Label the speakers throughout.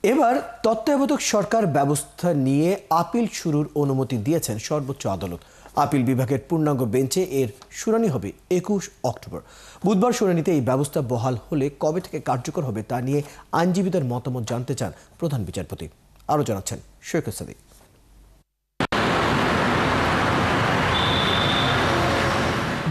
Speaker 1: এবার তত্ত্বাবধায়ক সরকার ব্যবস্থা নিয়ে আপিল শুরুর অনুমতি দিয়েছেন সর্বোচ্চ আদালত। আপিল বিভাগের পূর্ণাঙ্গ বেঞ্চে এর শুনানি হবে 21 অক্টোবর। বুধবার শুনানিতে এই ব্যবস্থা বহাল হলে কবে থেকে কার্যকর হবে তা নিয়ে আইনজীবীদের মতামত জানতে চান প্রধান বিচারপতি। আরও জানাচ্ছেন সৈকত সাদিক।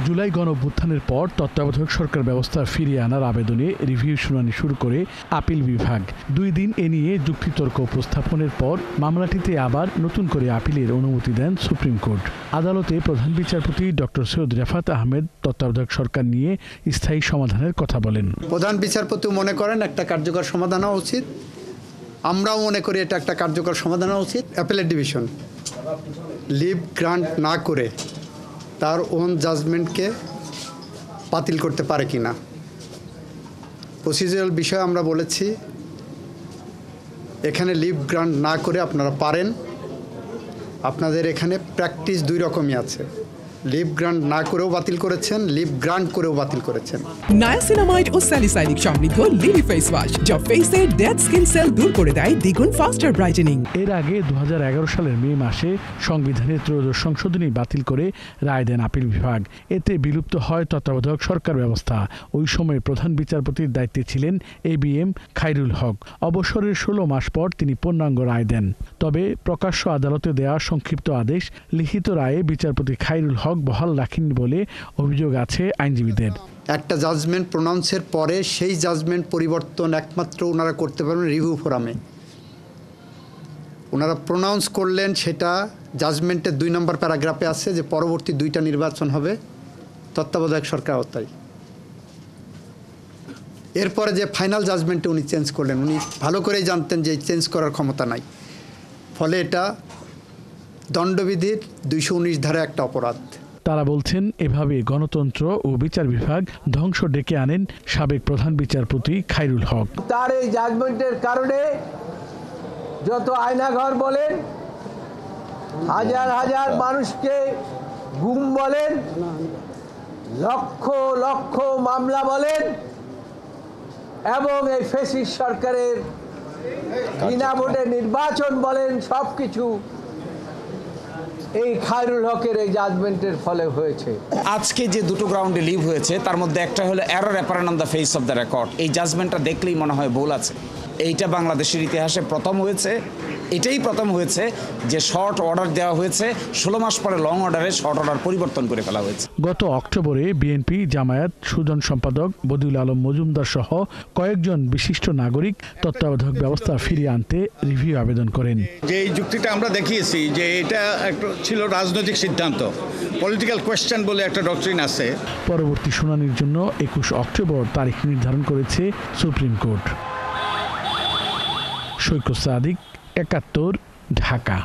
Speaker 2: জুলাই গণঅভ্যুত্থানের পর তত্ত্বাবধায়ক সরকার ব্যবস্থা ফিরিয়ে আনার আবেদনে রিভিউ শুনানি শুরু করে আপিল বিভাগ। 2 দিন এ নিয়ে যুক্তিতর্ক উপস্থাপনের পর মামলাটিতে আবার নতুন করে আপিলের অনুমতি দেন সুপ্রিম কোর্ট। আদালতে প্রধান বিচারপতি ডক্টর সৈয়দ রেফাত আহমেদ তত্ত্বাবধায়ক সরকার নিয়ে স্থায়ী সমাধানের কথা বলেন।
Speaker 3: প্রধান বিচারপতি মনে করেন একটা কার্যকর সমাধান হওয়া উচিত, আমরাও মনে করি এটা একটা কার্যকর সমাধান হওয়া উচিত। অ্যাপেলেট ডিভিশন লিভ গ্রান্ট না করে তার ওন জাজমেন্টকে বাতিল করতে পারে কি না, প্রসিজারাল বিষয়ে আমরা বলেছি এখানে লিভ গ্রান্ট না করে আপনারা পারেন। আপনাদের এখানে প্র্যাকটিস 2 রকমই আছে, লিভ গ্রান্ট না করেও বাতিল করেছেন, লিভ গ্রান্ট করেও বাতিল করেছেন।
Speaker 4: নায়াসিনামাইড ও স্যালিসাইলিক সমৃদ্ধ লিলি ফেস ওয়াশ যা ফেসের ডেড স্কিন সেল দূর করে দেয় দ্বিগুণ ফাস্টার ব্রাইটেনিং।
Speaker 2: এর আগে 2011 সালের মে মাসে সংবিধানের 13শ সংশোধনী বাতিল করে রায় দেন আপিল বিভাগ। এতে বিলুপ্ত হয় তত্ত্বাবধায়ক সরকার ব্যবস্থা। ওই সময় প্রধান বিচারপতির দায়িত্বে ছিলেন ABM খায়রুল হক। অবসরের 16 মাস পর তিনি পূর্ণাঙ্গ রায় দেন। তবে প্রকাশ্য আদালতে দেয়া সংক্ষিপ্ত আদেশ লিখিত রায়ে বিচারপতি খায়রুল হক বহাল রাখেননি বলে অভিযোগ আছে আইনজীবীদের।
Speaker 3: একটা জাজমেন্ট প্রোনাউন্সের পরে সেই জাজমেন্ট পরিবর্তন একমাত্র ওনারা করতে পারবেন রিভিউ ফোরামে। ওনারা প্রোনাউন্স করলেন, সেটা জাজমেন্টের 2 নম্বর প্যারাগ্রাফে আছে যে পরবর্তী 2টা নির্বাচন হবে তত্ত্বাবধায়ক সরকার আওতায়। এরপরে যে ফাইনাল জাজমেন্টে উনি চেঞ্জ করলেন, উনি ভালো করেই জানতেন যে চেঞ্জ করার ক্ষমতা নাই, ফলে এটা দণ্ডবিধির 219 ধারা একটা অপরাধ।
Speaker 2: তারা বলছেন এভাবে গণতন্ত্র ও বিচার বিভাগ ধ্বংস ডেকে আনেন সাবেক প্রধান বিচারপতি খায়রুল হক।
Speaker 5: তার এই জাজমেন্টের কারণে যত আয়নাঘর বলেন, হাজার হাজার মানুষকে গুম বলেন, লক্ষ লক্ষ মামলা বলেন, এবং এই ফ্যাসিস্ট সরকারের বিনা ভোটে নির্বাচন বলেন, সবকিছু এই খায়রুল হকের এই জাজমেন্টের ফলে হয়েছে।
Speaker 6: আজকে যে 2টো গ্রাউন্ডে লিভ হয়েছে তার মধ্যে একটা হলো error apparent on the face of the record. এই জাজমেন্টটা দেখলেই মনে হয় ভুল আছে। এইটা বাংলাদেশের ইতিহাসে প্রথম হয়েছে, এটাই প্রথম হয়েছে যে শর্ট অর্ডার দেওয়া হয়েছে, 16 মাস পরে লং অর্ডারে শর্ট অর্ডার পরিবর্তন করে ফেলা হয়েছে।
Speaker 2: গত অক্টোবরে বিএনপি, জামায়াত, সুজন সম্পাদক বদিউল আলম মজুমদার সহ কয়েকজন বিশিষ্ট নাগরিক তত্ত্বাবধায়ক ব্যবস্থা ফিরিয়ে আনতে রিভিউ আবেদন করেন।
Speaker 7: যে এই যুক্তিটা আমরা দেখিয়েছি যে এটা একটা ছিল রাজনৈতিক সিদ্ধান্ত, পলিটিক্যাল কোয়েশ্চেন বলে একটা ডক্ট্রিন আছে।
Speaker 2: পরবর্তী শুনানির জন্য 21 অক্টোবর তারিখ নির্ধারণ করেছে সুপ্রিম কোর্ট। সৈকত সাদিক, 71, ঢাকা।